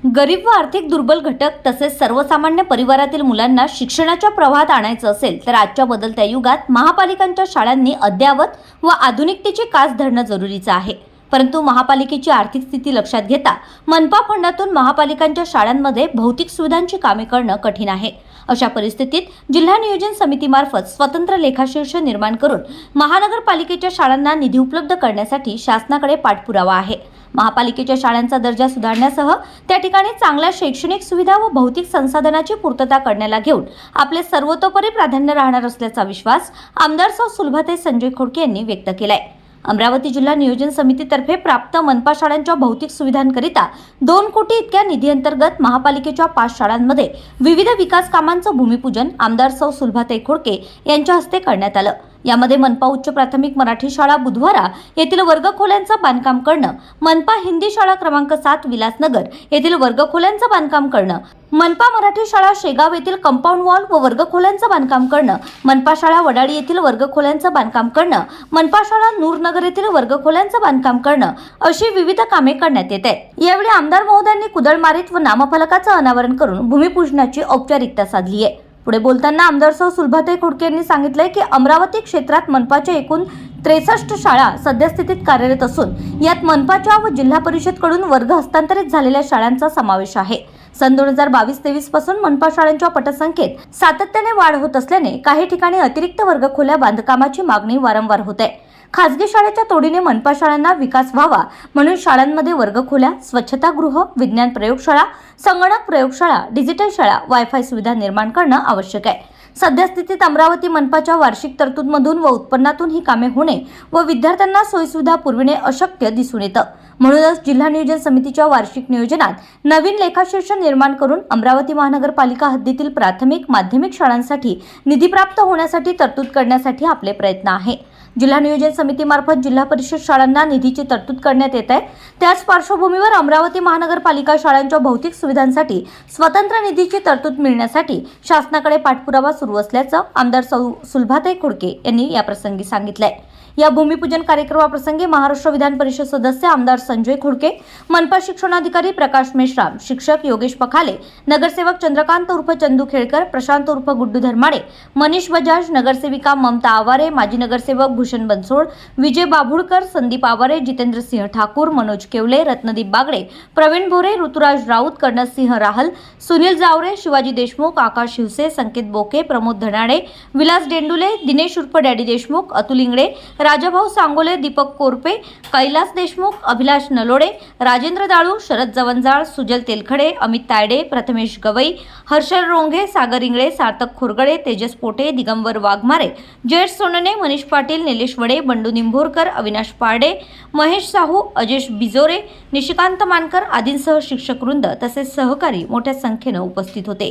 गरीब व आर्थिक दुर्बल घटक तसेच सर्वसामान्य परिवारातील मुलांना शिक्षणाच्या प्रवाहात आणायचं असेल तर आजच्या बदलत्या युगात महापालिकांच्या शाळांनी अद्ययावत व आधुनिकतेची कास धरणं जरुरीचं आहे। परंतु महापालिकेची आर्थिक स्थिती लक्षात घेता मनपा फंडातून महापालिकांच्या शाळांमध्ये भौतिक सुविधांची कामे करणं कठीण आहे। अशा परिस्थितीत जिल्हा नियोजन समितीमार्फत स्वतंत्र लेखाशीर्ष निर्माण करून महानगरपालिकेच्या शाळांना निधी उपलब्ध करण्यासाठी शासनाकडे पाठपुरावा आहे। महापालिकेच्या शाळांचा दर्जा सुधारण्यासह त्या ठिकाणी चांगल्या शैक्षणिक सुविधा व भौतिक संसाधनाची पूर्तता करण्याला घेऊन आपले सर्वतोपरी प्राधान्य राहणार असल्याचा विश्वास आमदार सौ सुलभाताई संजय खोडके यांनी व्यक्त केलाय। अमरावती जिल्हा नियोजन समितीतर्फे प्राप्त मनपा शाळांच्या भौतिक सुविधांकरिता 2 कोटी इतक्या निधी अंतर्गत महापालिकेच्या 5 शाळांमध्ये विविध विकास कामांचं भूमिपूजन आमदार सौ सुलभाताई खोडके यांच्या हस्ते करण्यात आलं। यामध्ये मनपा उच्च प्राथमिक मराठी शाळा बुधवारा येथील वर्गखोल्यांचं बांधकाम करणं, मनपा हिंदी शाळा क्रमांक 7 विलासनगर येथील वर्गखोल्यांचं बांधकाम करणं, मनपा मराठी शाळा शेगाव येथील कंपाऊंड वॉल व वर्गखोल्यांचं बांधकाम करणं, मनपा शाळा वडाळी येथील वर्गखोल्यांचं बांधकाम करणं, मनपा शाळा नूरनगर येथील वर्गखोल्यांचं बांधकाम करणं अशी विविध कामे करण्यात येत आहेत। यावेळी आमदार महोदयांनी कुदळ मारीत व नामफलकाचं अनावरण करून भूमिपूजनाची औपचारिकता साधली आहे। पुढे बोलताना आमदार सौ सुलभाताई खोडके यांनी सांगितले की अमरावती क्षेत्रात मनपाच्या एकूण 63 शाळा सद्यस्थितीत कार्यरत असून यात मनपाच्या व जिल्हा परिषदकडून वर्ग हस्तांतरित झालेल्या शाळांचा समावेश आहे। सन 2022-23 पासून मनपा शाळांच्या पटसंख्येत सातत्याने वाढ होत असल्याने काही ठिकाणी अतिरिक्त वर्गखोल्या बांधकामाची मागणी वारंवार होते। खासगी शाळेच्या तोडीने मनपा शाळांना विकास व्हावा म्हणून शाळांमध्ये वर्गखोल्या, स्वच्छतागृह, विज्ञान प्रयोगशाळा, संगणक प्रयोगशाळा, डिजिटल शाळा, वायफाय सुविधा निर्माण करणं आवश्यक आहे। सद्यस्थितीत अमरावती मनपाच्या वार्षिक तरतूदमधून व उत्पन्नातून ही कामे होणे व विद्यार्थ्यांना सोयीसुविधा पुरविणे अशक्य दिसून येतं। म्हणूनच जिल्हा नियोजन समितीच्या वार्षिक नियोजनात नवीन लेखाशीर्ष निर्माण करून अमरावती महानगरपालिका हद्दीतील प्राथमिक माध्यमिक शाळांसाठी निधी प्राप्त होण्यासाठी तरतूद करण्यासाठी आपले प्रयत्न आहे। जिल्हा नियोजन समितीमार्फत जिल्हा परिषद शाळांना निधीची तरतूद करण्यात येत आहे। त्याच पार्श्वभूमीवर अमरावती महानगरपालिका शाळांच्या भौतिक सुविधांसाठी स्वतंत्र निधीची तरतूद मिळण्यासाठी शासनाकडे पाठपुरावा सुरू असल्याचं आमदार सौ सुलभाताई खोडके यांनी याप्रसंगी सांगितलंय। या भूमिपूजन कार्यक्रमाप्रसंगी महाराष्ट्र विधान परिषद सदस्य आमदार संजय खोडके, मनपा शिक्षणाधिकारी प्रकाश मेश्राम, शिक्षक योगेश पखाले, नगरसेवक चंद्रकांत उर्फ चंदू खेळकर, प्रशांत उर्फ गुड्डू धर्माडे, मनीष बजाज, नगरसेविका ममता आवारे, माजी नगरसेवक भूषण बनसोड, विजय बाभुळकर, संदीप आवारे, जितेंद्र सिंह ठाकूर, मनोज केवले, रत्नदीप बागडे, प्रवीण भोरे, ऋतुराज राऊत, कर्णस सिंह राहल, सुनील जावरे, शिवाजी देशमुख, आकाश शिवसे, संकेत बोके, प्रमोद धनाडे, विलास डेंडुले, दिनेश उर्फ डॅडी देशमुख, अतुल इंगळे, राजाभाऊ सांगोले, दीपक कोरपे, कैलास देशमुख, अभिलाष नलोडे, राजेंद्र दाळू, शरद जवंजाळ, सुजल तेलखडे, अमित तायडे, प्रथमेश गवई, हर्षल रोंघे, सागर इंगळे, सार्थक खोरगडे, तेजस पोटे, दिगंबर वाघमारे, जयेश सोनने, मनीष पाटील, निलेश वडे, बंडू निंभोरकर, अविनाश पारडे, महेश साहू, अजेश बिजोरे, निशिकांत मानकर आदींसह शिक्षक वृंद तसेच सहकारी मोठ्या संख्येने उपस्थित होते।